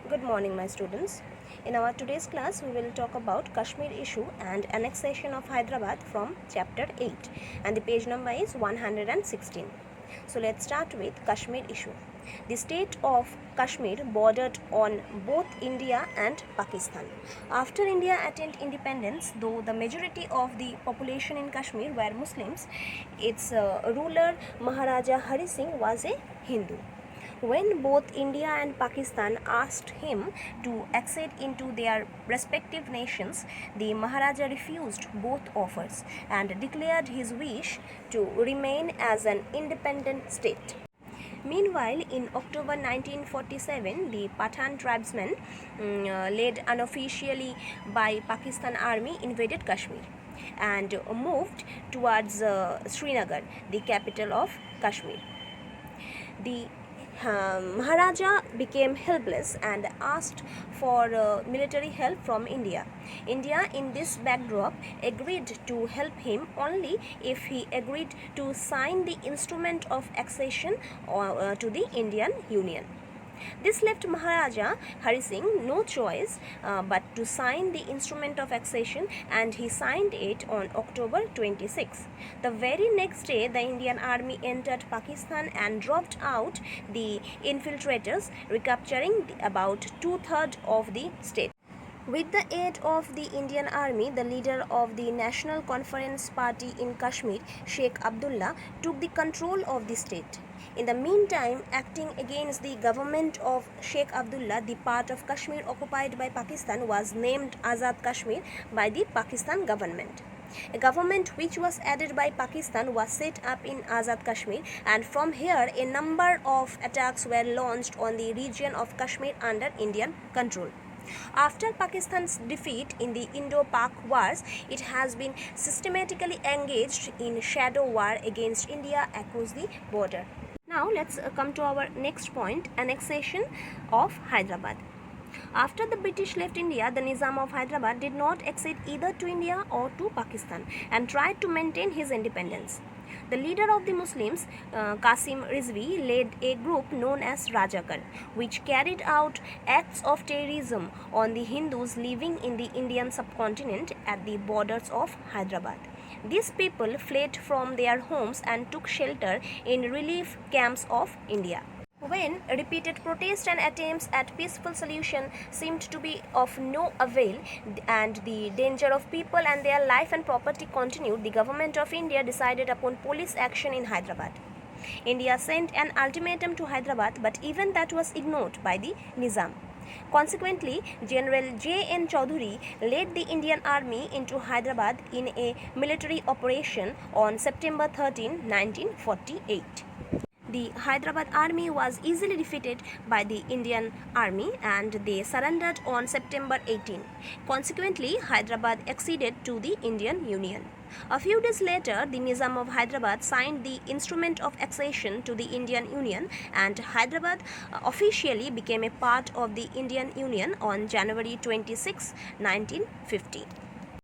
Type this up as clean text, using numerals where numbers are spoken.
Good morning, my students. In our today's class, we will talk about Kashmir issue and annexation of Hyderabad from chapter 8, and the page number is 116. So let's start with Kashmir issue. The state of Kashmir bordered on both India and Pakistan. After India attained independence, though the majority of the population in Kashmir were Muslims, its ruler Maharaja Hari Singh was a Hindu. When both India and Pakistan asked him to accede into their respective nations, the Maharaja refused both offers and declared his wish to remain as an independent state. Meanwhile, in October 1947, the Pathan tribesmen, led unofficially by Pakistan army, invaded Kashmir and moved towards Srinagar, the capital of Kashmir. The Maharaja became helpless and asked for military help from India. India, in this backdrop, agreed to help him only if he agreed to sign the instrument of accession to the Indian Union. This left Maharaja Hari Singh no choice but to sign the instrument of accession, and he signed it on October 26. The very next day, the Indian army entered Pakistan and dropped out the infiltrators, recapturing about two-thirds of the state. With the aid of the Indian Army, the leader of the National Conference Party in Kashmir, Sheikh Abdullah, took the control of the state. In the meantime, acting against the government of Sheikh Abdullah, the part of Kashmir occupied by Pakistan was named Azad Kashmir by the Pakistan government. A government which was added by Pakistan was set up in Azad Kashmir, and from here a number of attacks were launched on the region of Kashmir under Indian control. After Pakistan's defeat in the Indo-Pak wars, it has been systematically engaged in shadow war against India across the border. Now let's come to our next point, annexation of Hyderabad. After the British left India, the Nizam of Hyderabad did not accede either to India or to Pakistan and tried to maintain his independence. The leader of the Muslims, Qasim Rizvi, led a group known as Rajakar, which carried out acts of terrorism on the Hindus living in the Indian subcontinent at the borders of Hyderabad. These people fled from their homes and took shelter in relief camps of India. When repeated protests and attempts at peaceful solution seemed to be of no avail and the danger of people and their life and property continued, the government of India decided upon police action in Hyderabad. India sent an ultimatum to Hyderabad, but even that was ignored by the Nizam. Consequently, General J.N. Chaudhuri led the Indian Army into Hyderabad in a military operation on September 13, 1948. The Hyderabad army was easily defeated by the Indian army and they surrendered on September 18. Consequently, Hyderabad acceded to the Indian Union. A few days later, the Nizam of Hyderabad signed the instrument of accession to the Indian Union, and Hyderabad officially became a part of the Indian Union on January 26, 1950.